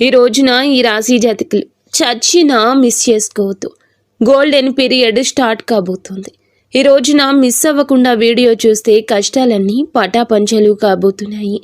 ఈ రోజున ఈ రాశి జాతకులు చచ్చినా మిస్ చేసుకోవద్దు. గోల్డెన్ పీరియడ్ స్టార్ట్ కాబోతుంది. ఈ రోజున మిస్ అవ్వకుండా వీడియో చూస్తే కష్టాలన్నీ పటాపంచలు కాబోతున్నాయి.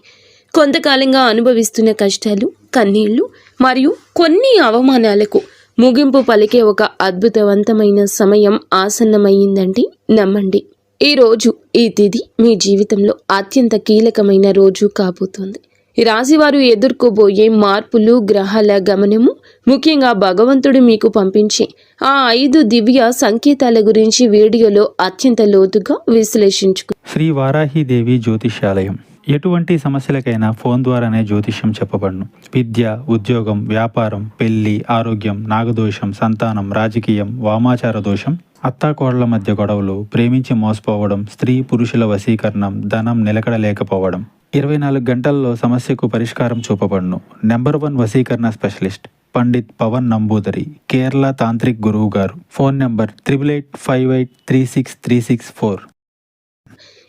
కొంతకాలంగా అనుభవిస్తున్న కష్టాలు, కన్నీళ్లు మరియు కొన్ని అవమానాలకు ముగింపు పలికే ఒక అద్భుతవంతమైన సమయం ఆసన్నమయ్యిందంటే నమ్మండి. ఈ రోజు, ఈ తిథి మీ జీవితంలో అత్యంత కీలకమైన రోజు కాబోతోంది. ఈ రాశివారు ఎదుర్కోబోయే మార్పులు, గ్రహాల గమనము, ముఖ్యంగా భగవంతుడు మీకు పంపించే ఆ 5 దివ్య సంకేతాల గురించి వీడియోలో అత్యంత లోతుగా విశ్లేషించుకు. శ్రీ వారాహిదేవి జ్యోతిష్యాలయం. ఎటువంటి సమస్యలకైనా ఫోన్ ద్వారానే జ్యోతిష్యం చెప్పబడును. విద్య, ఉద్యోగం, వ్యాపారం, పెళ్లి, ఆరోగ్యం, నాగదోషం, సంతానం, రాజకీయం, వామాచార దోషం, అత్తాకోడళ్ల మధ్య గొడవలు, ప్రేమించి మోసపోవడం, స్త్రీ పురుషుల వశీకరణం, ధనం నిలకడలేకపోవడం, 24 గంటల్లో సమస్యకు పరిష్కారం చూపబడును. నెంబర్ 1 వశీకరణ స్పెషలిస్ట్ పండిత్ పవన్ నంబూదరి, కేరళ తాంత్రిక్ గురువు గారు. Phone number 8858363634.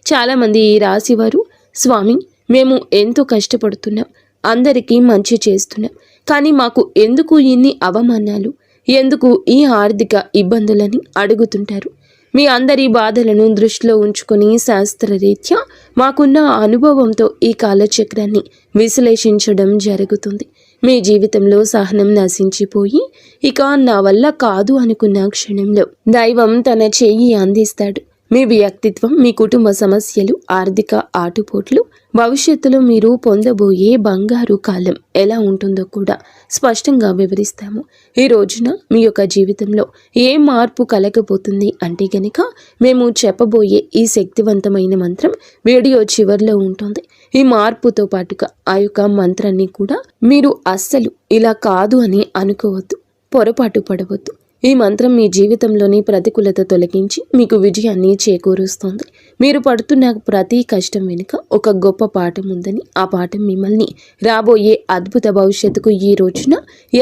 చాలామంది ఈ రాశివారు, స్వామి, మేము ఎంతో కష్టపడుతున్నాం, అందరికీ మంచి చేస్తున్నాం, కానీ మాకు ఎందుకు ఇన్ని అవమానాలు, ఎందుకు ఈ ఆర్థిక ఇబ్బందులని అడుగుతుంటారు. మీ అందరి బాధలను దృష్టిలో ఉంచుకొని శాస్త్రరీత్యా మాకున్న అనుభవంతో ఈ కాలచక్రాన్ని విశ్లేషించడం జరుగుతుంది. మీ జీవితంలో సహనం నశించిపోయి ఇక నా వల్ల కాదు అనుకున్న క్షణంలో దైవం తన చెయ్యి అందిస్తాడు. మీ వ్యక్తిత్వం, మీ కుటుంబ సమస్యలు, ఆర్థిక ఆటుపోట్లు, భవిష్యత్తులో మీరు పొందబోయే బంగారు కాలం ఎలా ఉంటుందో కూడా స్పష్టంగా వివరిస్తాము. ఈ రోజున మీ యొక్క జీవితంలో ఏ మార్పు కలగబోతుంది అంటే గనక మేము చెప్పబోయే ఈ శక్తివంతమైన మంత్రం వీడియో చివరిలో ఉంటుంది. ఈ మార్పుతో పాటుగా ఆ యొక్క మంత్రాన్ని కూడా మీరు అస్సలు ఇలా కాదు అని అనుకోవద్దు, పొరపాటు పడవద్దు. ఈ మంత్రం మీ జీవితంలోని ప్రతికూలత తొలగించి మీకు విజయాన్ని చేకూరుస్తుంది. మీరు పడుతున్న ప్రతి కష్టం వెనుక ఒక గొప్ప పాఠం ఉందని, ఆ పాఠం మిమ్మల్ని రాబోయే అద్భుత భవిష్యత్తుకు ఈ రోజున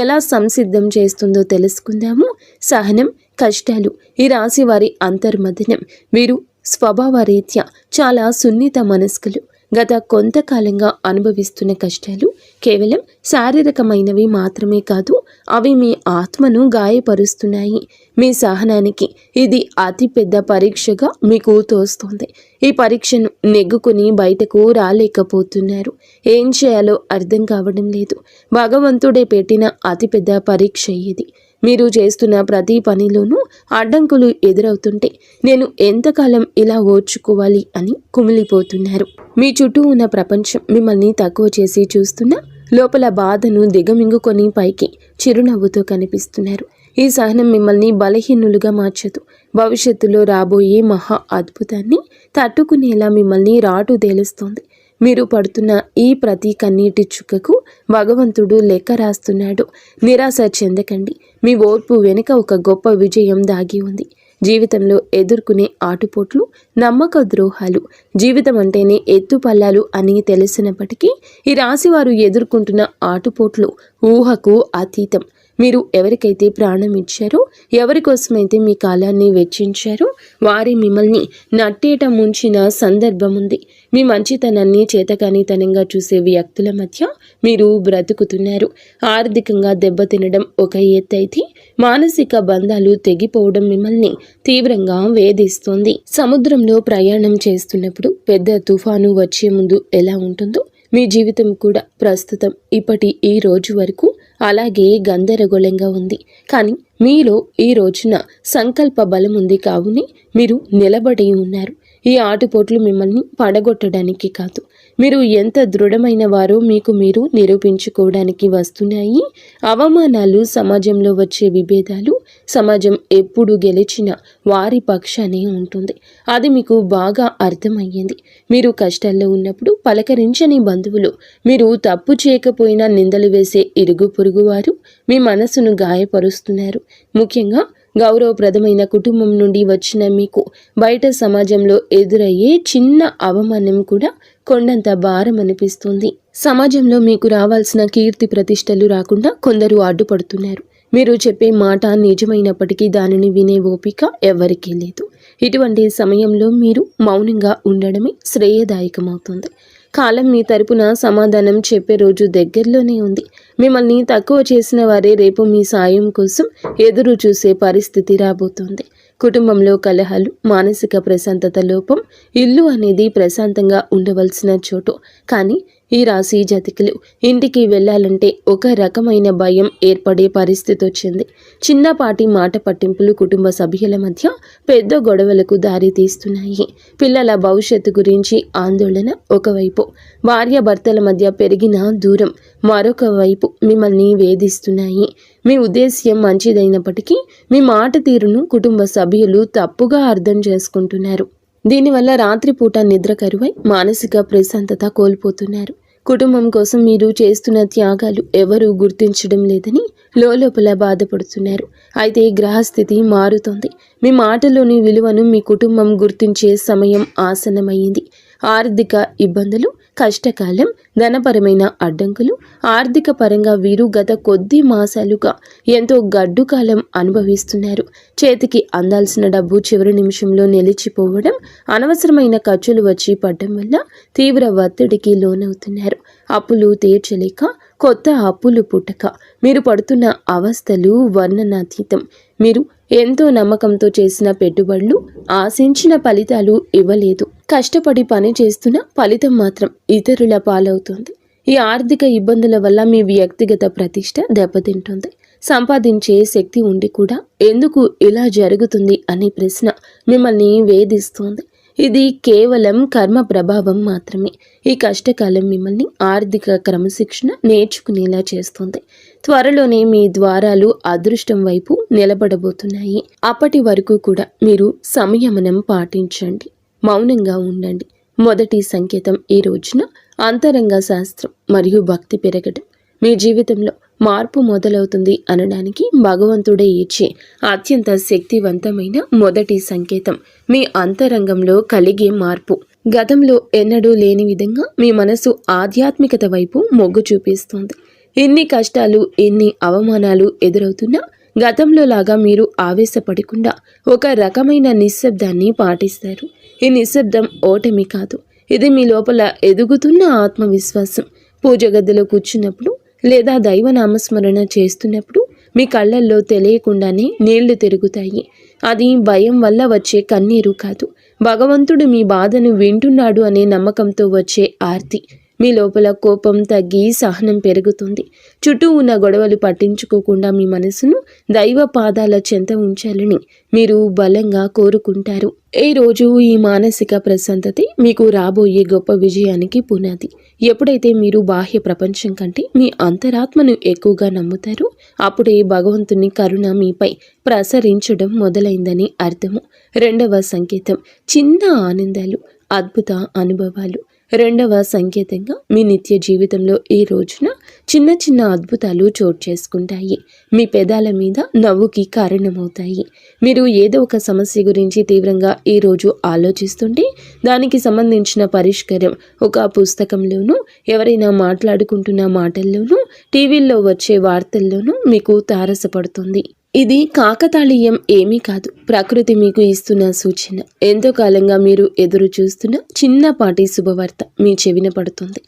ఎలా సంసిద్ధం చేస్తుందో తెలుసుకుందాము. సహనం, కష్టాలు ఈ రాశి వారి అంతర్మథనం. వీరు స్వభావరీత్యా చాలా సున్నిత మనస్కులు. గత కొంతకాలంగా అనుభవిస్తున్న కష్టాలు కేవలం శారీరకమైనవి మాత్రమే కాదు, అవి మీ ఆత్మను గాయపరుస్తున్నాయి. మీ సహనానికి ఇది అతిపెద్ద పరీక్షగా మీకు తోస్తోంది. ఈ పరీక్షను నెగ్గుకుని బయటకు రాలేకపోతున్నారు. ఏం చేయాలో అర్థం కావడం లేదు. భగవంతుడే పెట్టిన అతిపెద్ద పరీక్ష ఇది. మీరు చేస్తున్న ప్రతి పనిలోనూ అడ్డంకులు ఎదురవుతుంటే నేను ఎంతకాలం ఇలా ఓర్చుకోవాలి అని కుమిలిపోతున్నారు. మీ చుట్టూ ఉన్న ప్రపంచం మిమ్మల్ని తక్కువ చేసి చూస్తున్నా లోపల బాధను దిగమింగుకొని పైకి చిరునవ్వుతో కనిపిస్తున్నారు. ఈ సహనం మిమ్మల్ని బలహీనులుగా మార్చదు. భవిష్యత్తులో రాబోయే మహా అద్భుతాన్ని తట్టుకునేలా మిమ్మల్ని రాటు తేలుస్తోంది. మీరు పడుతున్న ఈ ప్రతి కన్నీటి చుక్కకు భగవంతుడు లెక్క రాస్తున్నాడు. నిరాశ చెందకండి. మీ ఓర్పు వెనుక ఒక గొప్ప విజయం దాగి ఉంది. జీవితంలో ఎదుర్కొనే ఆటుపోట్లు, నమ్మక ద్రోహాలు, జీవితం అంటేనే ఎత్తుపల్లాలు అని తెలిసినప్పటికీ ఈ రాశివారు ఎదుర్కొంటున్న ఆటుపోట్లు ఊహకు అతీతం. మీరు ఎవరికైతే ప్రాణం ఇచ్చారో, ఎవరి కోసమైతే మీ కాలాన్ని వెచ్చించారో వారి మిమ్మల్ని నట్టేట ముంచిన సందర్భం ఉంది. మీ మంచితనాన్ని చేతకానితనంగా చూసే వ్యక్తుల మధ్య మీరు బ్రతుకుతున్నారు. ఆర్థికంగా దెబ్బతినడం ఒక ఎత్తైతే మానసిక బంధాలు తెగిపోవడం మిమ్మల్ని తీవ్రంగా వేధిస్తుంది. సముద్రంలో ప్రయాణం చేస్తున్నప్పుడు పెద్ద తుఫాను వచ్చే ముందు ఎలా ఉంటుందో మీ జీవితం కూడా ప్రస్తుతం ఇప్పటి ఈ రోజు వరకు అలాగే గందరగోళంగా ఉంది. కానీ మీలో ఈ రోజున సంకల్ప బలం ఉంది. కావునే మీరు నిలబడి ఉన్నారు. ఈ ఆటుపోట్లు మిమ్మల్ని పడగొట్టడానికి కాదు, మీరు ఎంత దృఢమైన వారో మీకు మీరు నిరూపించుకోవడానికి వస్తున్నాయి. అవమానాలు, సమాజంలో వచ్చే విభేదాలు, సమాజం ఎప్పుడు గెలిచిన వారి పక్షానే ఉంటుంది. అది మీకు బాగా అర్థమయ్యింది. మీరు కష్టాల్లో ఉన్నప్పుడు పలకరించని బంధువులు, మీరు తప్పు చేయకపోయినా నిందలు వేసే ఇరుగు పొరుగు వారు మీ మనసును గాయపరుస్తున్నారు. ముఖ్యంగా గౌరవప్రదమైన కుటుంబం నుండి వచ్చిన మీకు బయట సమాజంలో ఎదురయ్యే చిన్న అవమానం కూడా కొండంత భారం అనిపిస్తుంది. సమాజంలో మీకు రావాల్సిన కీర్తి ప్రతిష్టలు రాకుండా కొందరు అడ్డుపడుతున్నారు. మీరు చెప్పే మాట నిజమైనప్పటికీ దానిని వినే ఓపిక ఎవరికీ లేదు. ఇటువంటి సమయంలో మీరు మౌనంగా ఉండడమే శ్రేయదాయకమవుతుంది. కాలం మీ తరపున సమాధానం చెప్పే రోజు దగ్గరలోనే ఉంది. మిమ్మల్ని తక్కువ చేసిన వారే రేపు మీ సాయం కోసం ఎదురు చూసే పరిస్థితి రాబోతోంది. కుటుంబంలో కలహాలు, మానసిక ప్రశాంతత లోపం. ఇల్లు అనేది ప్రశాంతంగా ఉండవలసిన చోటు. కానీ ఈ రాశి జాతకులు ఇంటికి వెళ్ళాలంటే ఒక రకమైన భయం ఏర్పడే పరిస్థితి వచ్చింది. చిన్నపాటి మాట పట్టింపులు కుటుంబ సభ్యుల మధ్య పెద్ద గొడవలకు దారి తీస్తున్నాయి. పిల్లల భవిష్యత్తు గురించి ఆందోళన ఒకవైపు, భార్యాభర్తల మధ్య పెరిగిన దూరం మరొక వైపు మిమ్మల్ని వేధిస్తున్నాయి. మీ ఉద్దేశ్యం మంచిదైనప్పటికీ మీ మాట తీరును కుటుంబ సభ్యులు తప్పుగా అర్థం చేసుకుంటున్నారు. దీనివల్ల రాత్రిపూట నిద్ర కరువై మానసిక ప్రశాంతత కోల్పోతున్నారు. కుటుంబం కోసం మీరు చేస్తున్న త్యాగాలు ఎవరూ గుర్తించడం లేదని లోపల బాధపడుతున్నారు. అయితే గ్రహస్థితి మారుతోంది. మీ మాటలోని విలువను మీ కుటుంబం గుర్తించే సమయం ఆసన్నమైంది. ఆర్థిక ఇబ్బందులు, కష్టకాలం, ధనపరమైన అడ్డంకులు. ఆర్థిక పరంగా వీరు గత కొద్ది మాసాలుగా ఎంతో గడ్డు కాలం అనుభవిస్తున్నారు. చేతికి అందాల్సిన డబ్బు చివరి నిమిషంలో నిలిచిపోవడం, అనవసరమైన ఖర్చులు వచ్చి పడడం వల్ల తీవ్ర ఒత్తిడికి లోనవుతున్నారు. అప్పులు తీర్చలేక కొత్త అప్పులు పుట్టక మీరు పడుతున్న అవస్థలు వర్ణనాతీతం. మీరు ఎంతో నమ్మకంతో చేసిన పెట్టుబడులు ఆశించిన ఫలితాలు ఇవ్వలేదు. కష్టపడి పని చేస్తున్న ఫలితం మాత్రం ఇతరుల పాలవుతుంది. ఈ ఆర్థిక ఇబ్బందుల వల్ల మీ వ్యక్తిగత ప్రతిష్ట దెబ్బతింటుంది. సంపాదించే శక్తి ఉండి కూడా ఎందుకు ఇలా జరుగుతుంది అనే ప్రశ్న మిమ్మల్ని వేధిస్తోంది. ఇది కేవలం కర్మ ప్రభావం మాత్రమే. ఈ కష్టకాలం మిమ్మల్ని ఆర్థిక క్రమశిక్షణ నేర్చుకునేలా చేస్తుంది. త్వరలోనే మీ ద్వారాలు అదృష్టం వైపు నిలబడబోతున్నాయి. అప్పటి వరకు కూడా మీరు సంయమనం పాటించండి, మౌనంగా ఉండండి. మొదటి సంకేతం ఈ రోజున అంతరంగ శాస్త్రం మరియు భక్తి పెరగడం. మీ జీవితంలో మార్పు మొదలవుతుంది అనడానికి భగవంతుడే ఇచ్చే అత్యంత శక్తివంతమైన మొదటి సంకేతం మీ అంతరంగంలో కలిగే మార్పు. గతంలో ఎన్నడూ లేని విధంగా మీ మనసు ఆధ్యాత్మికత వైపు మొగ్గు చూపిస్తుంది. ఎన్ని కష్టాలు, ఎన్ని అవమానాలు ఎదురవుతున్నా గతంలో లాగా మీరు ఆవేశపడకుండా ఒక రకమైన నిశ్శబ్దాన్ని పాటిస్తారు. ఈ నిశ్శబ్దం ఓటమి కాదు, ఇది మీ లోపల ఎదుగుతున్న ఆత్మవిశ్వాసం. పూజ గదిలో కూర్చున్నప్పుడు లేదా దైవ నామస్మరణ చేస్తున్నప్పుడు మీ కళ్ళల్లో తెలియకుండానే నీళ్లు తిరుగుతాయి. అది భయం వల్ల వచ్చే కన్నీరు కాదు, భగవంతుడు మీ బాధను వింటున్నాడు అనే నమ్మకంతో వచ్చే ఆర్తి. మీ లోపల కోపం తగ్గి సహనం పెరుగుతుంది. చుట్టూ ఉన్న గొడవలు పట్టించుకోకుండా మీ మనసును దైవ పాదాల చెంత ఉంచాలని మీరు బలంగా కోరుకుంటారు. ఈ రోజు ఈ మానసిక ప్రశాంతతే మీకు రాబోయే గొప్ప విజయానికి పునాది. ఎప్పుడైతే మీరు బాహ్య ప్రపంచం కంటే మీ అంతరాత్మను ఎక్కువగా నమ్ముతారో అప్పుడే భగవంతుని కరుణ మీపై ప్రసరించడం మొదలైందని అర్థము. రెండవ సంకేతం చిన్న ఆనందాలు, అద్భుత అనుభవాలు. రెండవ సంకేతంగా మీ నిత్య జీవితంలో ఈ రోజున చిన్న చిన్న అద్భుతాలు చోటు చేసుకుంటాయి. మీ పెదాల మీద నవ్వుకి కారణమవుతాయి. మీరు ఏదో ఒక సమస్య గురించి తీవ్రంగా ఈరోజు ఆలోచిస్తుంటే దానికి సంబంధించిన పరిష్కారం ఒక పుస్తకంలోనూ, ఎవరైనా మాట్లాడుకుంటున్న మాటల్లోనూ, టీవీల్లో వచ్చే వార్తల్లోనూ మీకు తారసపడుతుంది. ఇది కాకతాళీయం ఏమీ కాదు, ప్రకృతి మీకు ఇస్తున్న సూచన. ఎంతో కాలంగా మీరు ఎదురు చూస్తున్న చిన్నపాటి శుభవార్త మీ చెవిన పడుతుంది.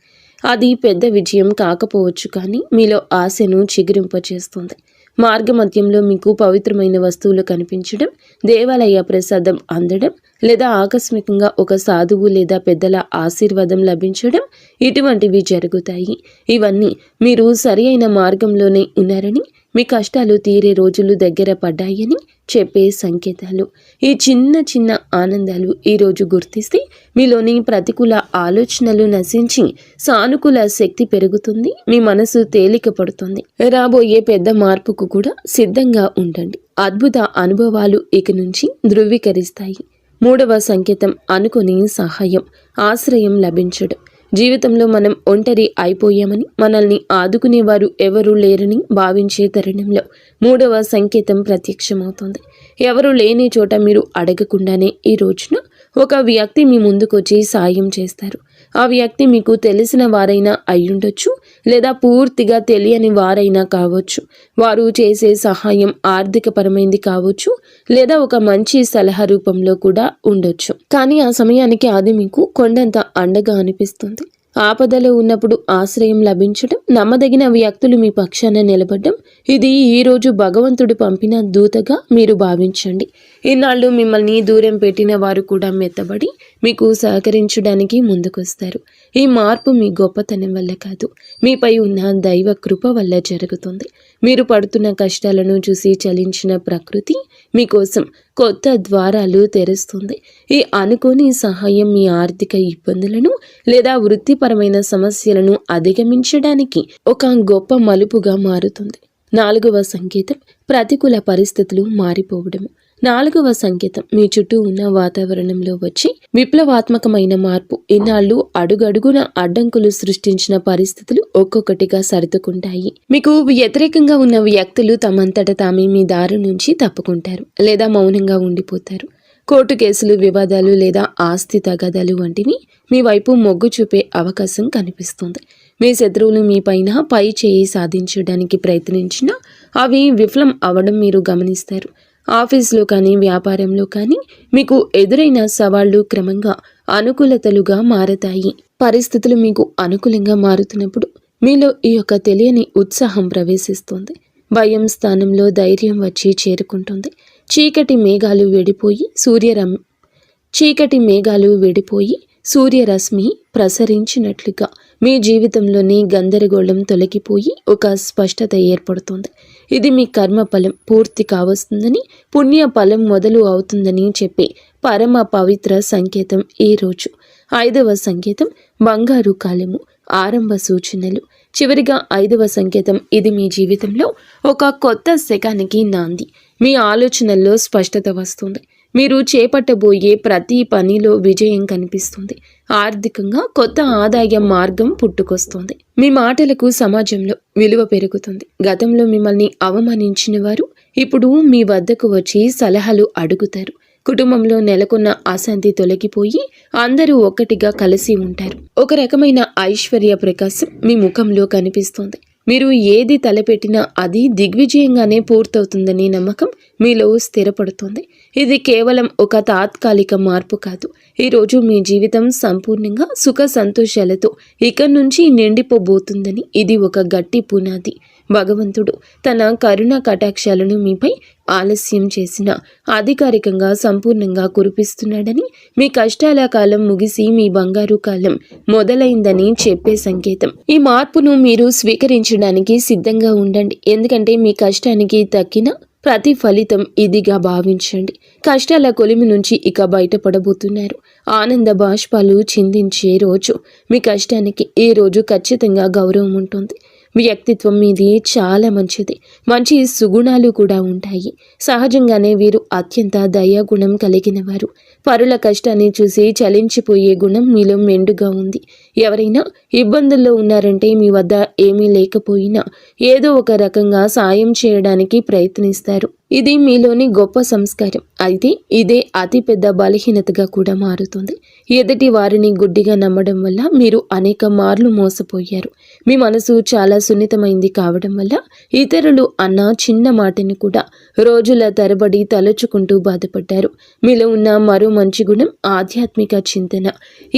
అది పెద్ద విజయం కాకపోవచ్చు, కానీ మీలో ఆశను చిగురింపచేస్తుంది. మార్గమధ్యంలో మీకు పవిత్రమైన వస్తువులు కనిపించడం, దేవాలయ ప్రసాదం అందడం, లేదా ఆకస్మికంగా ఒక సాధువు లేదా పెద్దల ఆశీర్వాదం లభించడం, ఇటువంటివి జరుగుతాయి. ఇవన్నీ మీరు సరి అయిన మార్గంలోనే ఉన్నారని, మీ కష్టాలు తీరే రోజులు దగ్గర పడ్డాయని చెప్పే సంకేతాలు. ఈ చిన్న చిన్న ఆనందాలు ఈరోజు గుర్తిస్తే మీలోని ప్రతికూల ఆలోచనలు నశించి సానుకూల శక్తి పెరుగుతుంది. మీ మనసు తేలిక పడుతుంది. రాబోయే పెద్ద మార్పుకు కూడా సిద్ధంగా ఉండండి. అద్భుత అనుభవాలు ఇక నుంచి ధృవీకరిస్తాయి. మూడవ సంకేతం అనుకుని సహాయం, ఆశ్రయం లభించడం. జీవితంలో మనం ఒంటరి అయిపోయామని, మనల్ని ఆదుకునేవారు ఎవరూ లేరని భావించే తరుణంలో మూడవ సంకేతం ప్రత్యక్షమవుతుంది. ఎవరు లేని చోట మీరు అడగకుండానే ఈ రోజున ఒక వ్యక్తి మీ ముందుకొచ్చి సాయం చేస్తారు. ఆ వ్యక్తి మీకు తెలిసిన వారైనా అయ్యుండొచ్చు, లేదా పూర్తిగా తెలియని వారైనా కావచ్చు. వారు చేసే సహాయం ఆర్థికపరమైంది కావచ్చు, లేదా ఒక మంచి సలహా రూపంలో కూడా ఉండొచ్చు. కానీ ఆ సమయానికి అది మీకు కొండంత అండగా అనిపిస్తుంది. ఆపదలో ఉన్నప్పుడు ఆశ్రయం లభించడం, నమ్మదగిన వ్యక్తులు మీ పక్షాన నిలబడడం, ఇది ఈరోజు భగవంతుడు పంపిన దూతగా మీరు భావించండి. ఇన్నాళ్ళు మిమ్మల్ని దూరం పెట్టిన వారు కూడా మెత్తబడి మీకు సహకరించడానికి ముందుకొస్తారు. ఈ మార్పు మీ గొప్పతనం వల్ల కాదు, మీపై ఉన్న దైవ కృప వల్ల జరుగుతుంది. మీరు పడుతున్న కష్టాలను చూసి చలించిన ప్రకృతి మీకోసం కొత్త ద్వారాలు తెరుస్తుంది. ఈ అనుకోని సహాయం మీ ఆర్థిక ఇబ్బందులను లేదా వృత్తిపరమైన సమస్యలను అధిగమించడానికి ఒక గొప్ప మలుపుగా మారుతుంది. 4వ సంకేతం ప్రతికూల పరిస్థితులు మారిపోవడము. 4వ సంకేతం మీ చుట్టూ ఉన్న వాతావరణంలో వచ్చి విప్లవాత్మకమైన మార్పు. ఇన్నాళ్ళు అడుగడుగున అడ్డంకులు సృష్టించిన పరిస్థితులు ఒక్కొక్కటిగా సర్దుకుంటాయి. మీకు వ్యతిరేకంగా ఉన్న వ్యక్తులు తమంతట తామే మీ దారి నుంచి తప్పుకుంటారు లేదా మౌనంగా ఉండిపోతారు. కోర్టు కేసులు, వివాదాలు లేదా ఆస్తి తగాదాలు వంటివి మీ వైపు మొగ్గు చూపే అవకాశం కనిపిస్తుంది. మీ శత్రువులు మీ పైన పై చేయి సాధించడానికి ప్రయత్నించినా అవి విఫలం అవ్వడం మీరు గమనిస్తారు. ఆఫీసులో కానీ వ్యాపారంలో కానీ మీకు ఎదురైన సవాళ్లు క్రమంగా అనుకూలతలుగా మారతాయి. పరిస్థితులు మీకు అనుకూలంగా మారుతున్నప్పుడు మీలో ఈ యొక్క తెలియని ఉత్సాహం ప్రవేశిస్తుంది. భయం స్థానంలో ధైర్యం వచ్చి చేరుకుంటుంది. చీకటి మేఘాలు వెడిపోయి సూర్యరశ్మి ప్రసరించినట్లుగా మీ జీవితంలోని గందరగోళం తొలగిపోయి ఒక స్పష్టత ఏర్పడుతుంది. ఇది మీ కర్మ ఫలం పూర్తి కావస్తుందని, పుణ్య ఫలం మొదలు అవుతుందని చెప్పే పరమ పవిత్ర సంకేతం ఈరోజు. 5వ సంకేతం బంగారు కాలము, ఆరంభ సూచనలు. చివరిగా 5వ సంకేతం, ఇది మీ జీవితంలో ఒక కొత్త శకానికి నాంది. మీ ఆలోచనల్లో స్పష్టత వస్తుంది. మీరు చేపట్టబోయే ప్రతి పనిలో విజయం కనిపిస్తుంది. ఆర్థికంగా కొత్త ఆదాయ మార్గం పుట్టుకొస్తుంది. మీ మాటలకు సమాజంలో విలువ పెరుగుతుంది. గతంలో మిమ్మల్ని అవమానించిన వారు ఇప్పుడు మీ వద్దకు వచ్చి సలహాలు అడుగుతారు. కుటుంబంలో నెలకొన్న అశాంతి తొలగిపోయి అందరూ ఒక్కటిగా కలిసి ఉంటారు. ఒక రకమైన ఐశ్వర్య ప్రకాశం మీ ముఖంలో కనిపిస్తుంది. మీరు ఏది తలపెట్టినా అది దిగ్విజయంగానే పూర్తవుతుందనే నమ్మకం మీలో స్థిరపడుతుంది. ఇది కేవలం ఒక తాత్కాలిక మార్పు కాదు. ఈరోజు మీ జీవితం సంపూర్ణంగా సుఖ సంతోషాలతో ఇక నుంచి నిండిపోబోతుందని ఇది ఒక గట్టి పునాది. భగవంతుడు తన కరుణ కటాక్షాలను మీపై ఆలస్యం చేసిన అధికారికంగా సంపూర్ణంగా కురిపిస్తున్నాడని, మీ కష్టాల కాలం ముగిసి మీ బంగారు కాలం మొదలైందని చెప్పే సంకేతం. ఈ మార్పును మీరు స్వీకరించడానికి సిద్ధంగా ఉండండి. ఎందుకంటే మీ కష్టానికి తక్కిన ప్రతి ఫలితం ఇదిగా భావించండి. కష్టాల కొలిమి నుంచి ఇక బయటపడబోతున్నారు. ఆనంద బాష్పాలు చిందించే రోజు. మీ కష్టానికి ఈ రోజు ఖచ్చితంగా గౌరవం ఉంటుంది. వ్యక్తిత్వం మీది చాలా మంచిది. మంచి సుగుణాలు కూడా ఉంటాయి. సహజంగానే వీరు అత్యంత దయాగుణం కలిగిన వారు. పరుల కష్టాన్ని చూసి చలించిపోయే గుణం మీలో మెండుగా ఉంది. ఎవరైనా ఇబ్బందుల్లో ఉన్నారంటే మీ వద్ద ఏమీ లేకపోయినా ఏదో ఒక రకంగా సాయం చేయడానికి ప్రయత్నిస్తారు. ఇది మీలోని గొప్ప సంస్కారం. అయితే ఇదే అతిపెద్ద బలహీనతగా కూడా మారుతుంది. ఎదుటి వారిని గుడ్డిగా నమ్మడం వల్ల మీరు అనేక మార్లు మోసపోయారు. మీ మనసు చాలా సున్నితమైంది కావడం వల్ల ఇతరులు అన్న చిన్న మాటని కూడా రోజుల తరబడి తలుచుకుంటూ బాధపడ్డారు. మీలో ఉన్న మరో మంచి గుణం ఆధ్యాత్మిక చింతన.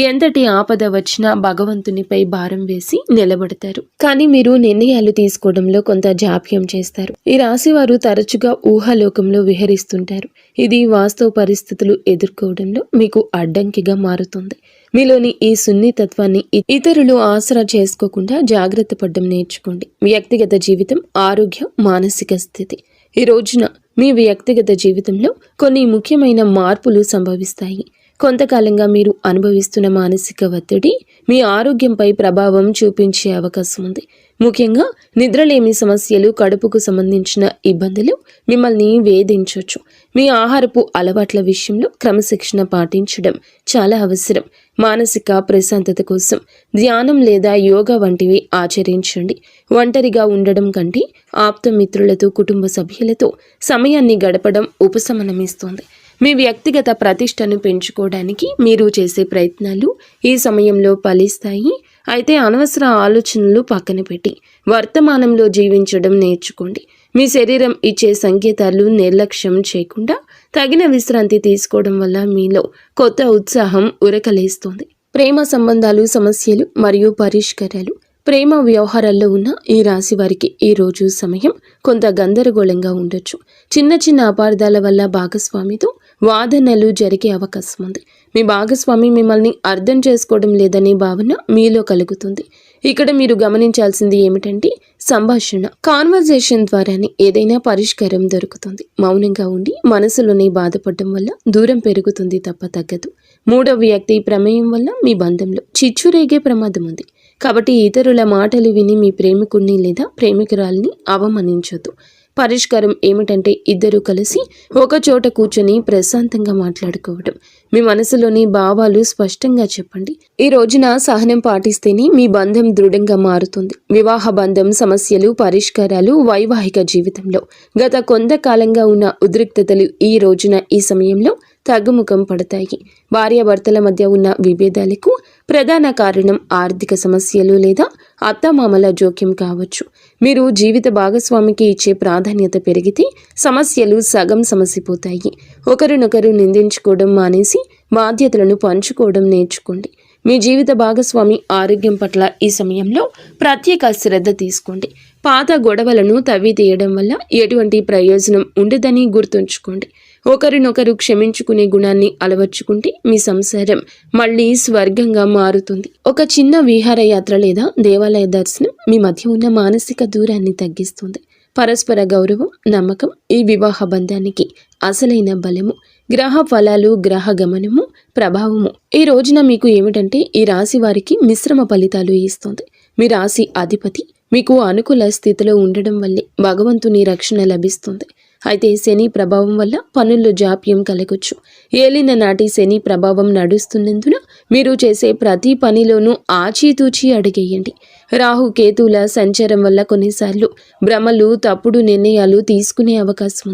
ఎంతటి ఆపద వచ్చినా భగవంతునిపై భారం వేసి నిలబడతారు. కానీ మీరు నిర్ణయాలు తీసుకోవడంలో కొంత జాప్యం చేస్తారు. ఈ రాశి వారు తరచుగా ఊహాలోకంలో విహరిస్తుంటారు. ఇది వాస్తవ పరిస్థితులు ఎదుర్కోవడంలో మీకు అడ్డంకిగా మారుతుంది. మీలోని ఈ సున్నితత్వాన్ని ఇతరులు ఆసరా చేసుకోకుండా జాగ్రత్త పడడం నేర్చుకోండి. వ్యక్తిగత జీవితం, ఆరోగ్యం, మానసిక స్థితి. ఈ రోజున మీ వ్యక్తిగత జీవితంలో కొన్ని ముఖ్యమైన మార్పులు సంభవిస్తాయి. కొంతకాలంగా మీరు అనుభవిస్తున్న మానసిక ఒత్తిడి మీ ఆరోగ్యంపై ప్రభావం చూపించే అవకాశం ఉంది. ముఖ్యంగా నిద్రలేమి సమస్యలు, కడుపుకు సంబంధించిన ఇబ్బందులు మిమ్మల్ని వేధించవచ్చు. మీ ఆహారపు అలవాట్ల విషయంలో క్రమశిక్షణ పాటించడం చాలా అవసరం. మానసిక ప్రశాంతత కోసం ధ్యానం లేదా యోగా వంటివి ఆచరించండి. ఒంటరిగా ఉండడం కంటే ఆప్తమిత్రులతో, కుటుంబ సభ్యులతో సమయాన్ని గడపడం ఉపశమనమిస్తుంది. మీ వ్యక్తిగత ప్రతిష్టను పెంచుకోవడానికి మీరు చేసే ప్రయత్నాలు ఈ సమయంలో ఫలిస్తాయి. అయితే అనవసర ఆలోచనలు పక్కన పెట్టి వర్తమానంలో జీవించడం నేర్చుకోండి. మీ శరీరం ఇచ్చే సంకేతాలు నిర్లక్ష్యం చేయకుండా తగిన విశ్రాంతి తీసుకోవడం వల్ల మీలో కొత్త ఉత్సాహం ఉరకలేస్తుంది. ప్రేమ సంబంధాలు, సమస్యలు మరియు పరిష్కారాలు. ప్రేమ వ్యవహారాల్లో ఉన్న ఈ రాశి వారికి ఈ రోజు సమయం కొంత గందరగోళంగా ఉండొచ్చు. చిన్న చిన్న అపార్థాల వల్ల భాగస్వామితో వాదనలు జరిగే అవకాశం ఉంది. మీ భాగస్వామి మిమ్మల్ని అర్థం చేసుకోవడం లేదనే భావన మీలో కలుగుతుంది. ఇక్కడ మీరు గమనించాల్సింది ఏమిటంటే సంభాషణ, కాన్వర్జేషన్ ద్వారానే ఏదైనా పరిష్కారం దొరుకుతుంది. మౌనంగా ఉండి మనసులోనే బాధపడడం వల్ల దూరం పెరుగుతుంది తప్ప తగ్గదు. మూడవ వ్యక్తి ప్రమేయం వల్ల మీ బంధంలో చిచ్చు రేగే ప్రమాదం ఉంది. కాబట్టి ఇతరుల మాటలు విని మీ ప్రేమికుడిని లేదా ప్రేమికురాల్ని అవమానించొద్దు. పరిష్కారం ఏమిటంటే ఇద్దరూ కలిసి ఒక చోట కూర్చొని ప్రశాంతంగా మాట్లాడుకోవడం. మీ మనసులోని భావాలు స్పష్టంగా చెప్పండి. ఈ రోజున సహనం పాటిస్తేనే మీ బంధం దృఢంగా మారుతుంది. వివాహ బంధం సమస్యలు, పరిష్కారాలు, వైవాహిక జీవితంలో గత కొంతకాలంగా ఉన్న ఉద్రిక్తతలు ఈ రోజున ఈ సమయంలో తగ్గుముఖం పడతాయి. భార్యాభర్తల మధ్య ఉన్న విభేదాలకు ప్రధాన కారణం ఆర్థిక సమస్యలు లేదా అత్తమామల జోక్యం కావచ్చు. మీరు జీవిత భాగస్వామికి ఇచ్చే ప్రాధాన్యత పెరిగితే సమస్యలు సగం సమసిపోతాయి. ఒకరినొకరు నిందించుకోవడం మానేసి బాధ్యతలను పంచుకోవడం నేర్చుకోండి. మీ జీవిత భాగస్వామి ఆరోగ్యం పట్ల ఈ సమయంలో ప్రత్యేక శ్రద్ధ తీసుకోండి. పాత గొడవలను తవ్వి తీయడం వల్ల ఎటువంటి ప్రయోజనం ఉండదని గుర్తుంచుకోండి. ఒకరినొకరు క్షమించుకునే గుణాన్ని అలవర్చుకుంటే మీ సంసారం మళ్ళీ స్వర్గంగా మారుతుంది. ఒక చిన్న విహారయాత్ర లేదా దేవాలయ దర్శనం మీ మధ్య ఉన్న మానసిక దూరాన్ని తగ్గిస్తుంది. పరస్పర గౌరవం, నమ్మకం ఈ వివాహ బంధానికి అసలైన బలము. గ్రహ ఫలాలు, గ్రహ గమనము, ప్రభావము ఈ రోజున మీకు ఏమిటంటే ఈ రాశి వారికి మిశ్రమ ఫలితాలు ఇస్తుంది. మీ రాశి అధిపతి మీకు అనుకూల స్థితిలో ఉండడం వల్లే భగవంతుని రక్షణ లభిస్తుంది. అయితే శని ప్రభావం వల్ల పనుల్లో జాప్యం కలగొచ్చు. ఏలిన నాటి శని ప్రభావం నడుస్తున్నందున మీరు చేసే ప్రతి పనిలోనూ ఆచితూచి అడిగేయండి. రాహు కేతువుల సంచారం వల్ల కొన్నిసార్లు భ్రమలు, తప్పుడు నిర్ణయాలు తీసుకునే అవకాశం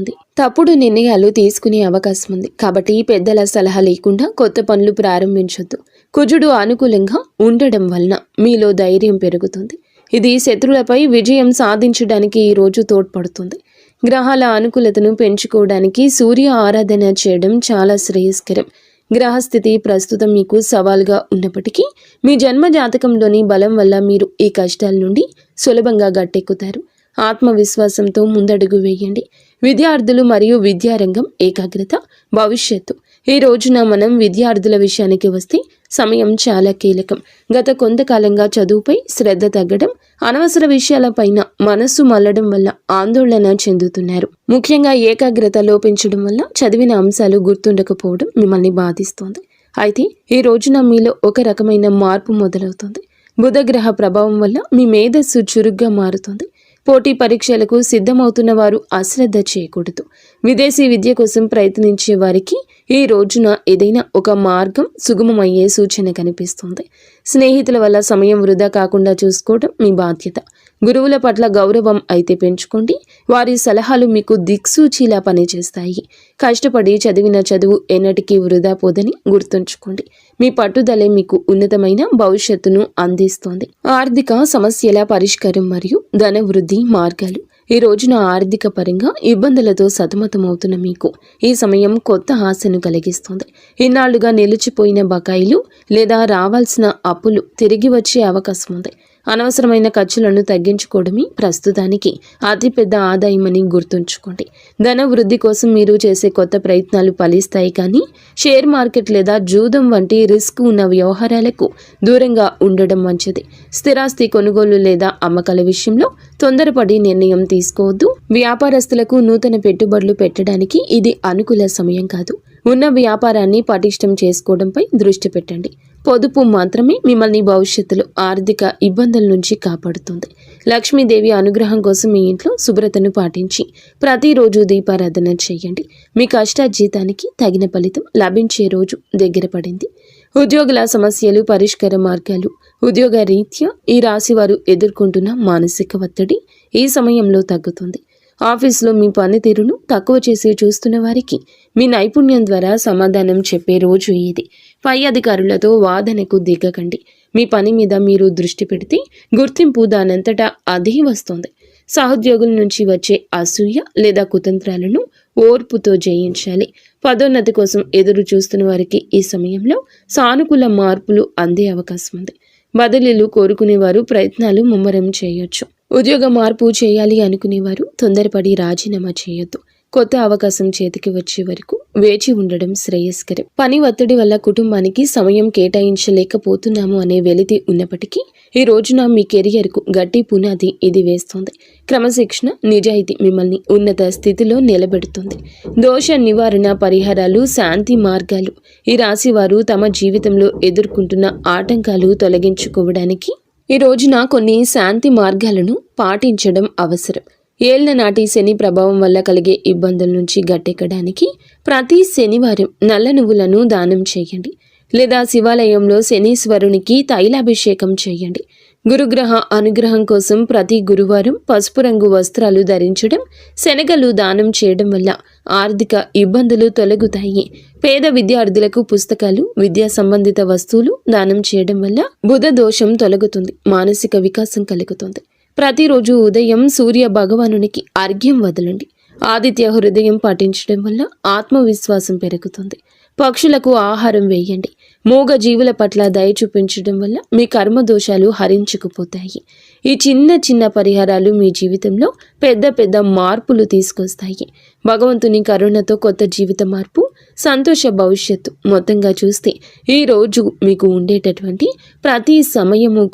ఉంది. కాబట్టి పెద్దల సలహా లేకుండా కొత్త పనులు ప్రారంభించొద్దు. కుజుడు అనుకూలంగా ఉండడం వలన మీలో ధైర్యం పెరుగుతుంది. ఇది శత్రువులపై విజయం సాధించడానికి ఈ రోజు తోడ్పడుతుంది. గ్రహాల అనుకూలతను పెంచుకోవడానికి సూర్య ఆరాధన చేయడం చాలా శ్రేయస్కరం. గ్రహస్థితి ప్రస్తుతం మీకు సవాల్గా ఉన్నప్పటికీ మీ జన్మ జాతకంలోని బలం వల్ల మీరు ఈ కష్టాల నుండి సులభంగా గట్టెక్కుతారు. ఆత్మవిశ్వాసంతో ముందడుగు వేయండి. విద్యార్థులు మరియు విద్యారంగం, ఏకాగ్రత, భవిష్యత్తు ఈ రోజున మనం విద్యార్థుల విషయానికి వస్తే సమయం చాలా కీలకం. గత కొంతకాలంగా చదువుపై శ్రద్ధ తగ్గడం, అనవసర విషయాలపైన మనస్సు మళ్లడం వల్ల ఆందోళన చెందుతున్నారు. ముఖ్యంగా ఏకాగ్రత లోపించడం వల్ల చదివిన అంశాలు గుర్తుండకపోవడం మిమ్మల్ని బాధిస్తోంది. అయితే ఈ రోజున మీలో ఒక రకమైన మార్పు మొదలవుతుంది. బుధగ్రహ ప్రభావం వల్ల మీ మేధస్సు చురుగ్గా మారుతుంది. పోటీ పరీక్షలకు సిద్ధమవుతున్న వారు అశ్రద్ధ చేయకూడదు. విదేశీ విద్య కోసం ప్రయత్నించే వారికి ఈ రోజున ఏదైనా ఒక మార్గం సుగమమయ్యే సూచన కనిపిస్తుంది. స్నేహితుల వల్ల సమయం వృధా కాకుండా చూసుకోవడం మీ బాధ్యత. గురువుల పట్ల గౌరవం అయితే పెంచుకోండి. వారి సలహాలు మీకు దిక్సూచిలా పనిచేస్తాయి. కష్టపడి చదివిన చదువు ఎన్నటికీ వృధా పోదని గుర్తుంచుకోండి. మీ పట్టుదలే మీకు ఉన్నతమైన భవిష్యత్తును అందిస్తోంది. ఆర్థిక సమస్యల పరిష్కారం మరియు ధన వృద్ధి మార్గాలు. ఈ రోజున ఆర్థిక పరంగా ఇబ్బందులతో సతమతమవుతున్న మీకు ఈ సమయం కొత్త ఆశను కలిగిస్తుంది. ఇన్నాళ్లుగా నిలిచిపోయిన బకాయిలు లేదా రావాల్సిన అప్పులు తిరిగి వచ్చే అవకాశం ఉంది. అనవసరమైన ఖర్చులను తగ్గించుకోవడమే ప్రస్తుతానికి అతిపెద్ద ఆదాయమని గుర్తుంచుకోండి. ధన వృద్ధి కోసం మీరు చేసే కొత్త ప్రయత్నాలు ఫలిస్తాయి, కానీ షేర్ మార్కెట్ లేదా జూదం వంటి రిస్క్ ఉన్న వ్యవహారాలకు దూరంగా ఉండడం మంచిది. స్థిరాస్తి కొనుగోలు లేదా అమ్మకాల విషయంలో తొందరపడి నిర్ణయం తీసుకోవద్దు. వ్యాపారస్తులకు నూతన పెట్టుబడులు పెట్టడానికి ఇది అనుకూల సమయం కాదు. ఉన్న వ్యాపారాన్ని పటిష్టం చేసుకోవడంపై దృష్టి పెట్టండి. పొదుపు మాత్రమే మిమ్మల్ని భవిష్యత్తులో ఆర్థిక ఇబ్బందుల నుంచి కాపాడుతుంది. లక్ష్మీదేవి అనుగ్రహం కోసం మీ ఇంట్లో శుభ్రతను పాటించి ప్రతిరోజు దీపారాధన చేయండి. మీ కష్టార్జితానికి తగిన ఫలితం లభించే రోజు దగ్గర పడింది. ఉద్యోగుల సమస్యలు, పరిష్కార మార్గాలు. ఉద్యోగ రీత్యా ఈ రాశి వారు ఎదుర్కొంటున్న మానసిక ఒత్తిడి ఈ సమయంలో తగ్గుతుంది. ఆఫీసులో మీ పనితీరును తక్కువ చేసి చూస్తున్న వారికి మీ నైపుణ్యం ద్వారా సమాధానం చెప్పే రోజు ఇది. పై అధికారులతో వాదనకు దిగకండి. మీ పని మీద మీరు దృష్టి పెడితే గుర్తింపు దానంతటా అదే వస్తుంది. సహోద్యోగుల నుంచి వచ్చే అసూయ లేదా కుతంత్రాలను ఓర్పుతో జయించాలి. పదోన్నతి కోసం ఎదురు చూస్తున్న వారికి ఈ సమయంలో సానుకూల మార్పులు అందే అవకాశం ఉంది. బదిలీలు కోరుకునేవారు ప్రయత్నాలు ముమ్మరం చేయొచ్చు. ఉద్యోగ మార్పు చేయాలి అనుకునేవారు తొందరపడి రాజీనామా చేయొద్దు. కొత్త అవకాశం చేతికి వచ్చే వరకు వేచి ఉండడం శ్రేయస్కరం. పని ఒత్తిడి వల్ల కుటుంబానికి సమయం కేటాయించలేకపోతున్నాము అనే వెలితి ఉన్నప్పటికీ ఈ రోజున మీ కెరియర్కు గట్టి పునాది ఇది వేస్తుంది. క్రమశిక్షణ, నిజాయితీ మిమ్మల్ని ఉన్నత స్థితిలో నిలబెడుతుంది. దోష నివారణ పరిహారాలు, శాంతి మార్గాలు. ఈ రాశి వారు తమ జీవితంలో ఎదుర్కొంటున్న ఆటంకాలు తొలగించుకోవడానికి ఈ రోజున కొన్ని శాంతి మార్గాలను పాటించడం అవసరం. ఏళ్ల నాటి శని ప్రభావం వల్ల కలిగే ఇబ్బందుల నుంచి గట్టెక్కడానికి ప్రతి శనివారం నల్ల నువ్వులను దానం చేయండి, లేదా శివాలయంలో శనీశ్వరునికి తైలాభిషేకం చేయండి. గురుగ్రహ అనుగ్రహం కోసం ప్రతి గురువారం పసుపు రంగు వస్త్రాలు ధరించడం, శనగలు దానం చేయడం వల్ల ఆర్థిక ఇబ్బందులు తొలగుతాయి. పేద విద్యార్థులకు పుస్తకాలు, విద్యా సంబంధిత వస్తువులు దానం చేయడం వల్ల బుధ దోషం తొలగుతుంది, మానసిక వికాసం కలుగుతుంది. ప్రతిరోజు ఉదయం సూర్య భగవానునికి అర్ఘ్యం వదలండి. ఆదిత్య హృదయం పాటించడం వల్ల ఆత్మవిశ్వాసం పెరుగుతుంది. పక్షులకు ఆహారం వేయండి. మూగ జీవుల పట్ల దయ చూపించడం వల్ల మీ కర్మ దోషాలు హరించుకుపోతాయి. ఈ చిన్న చిన్న పరిహారాలు మీ జీవితంలో పెద్ద పెద్ద మార్పులు తీసుకొస్తాయి. భగవంతుని కరుణతో కొత్త జీవిత మార్పు, సంతోష భవిష్యత్తు. మొత్తంగా చూస్తే ఈ రోజు మీకు ఉండేటటువంటి ప్రతి సమయము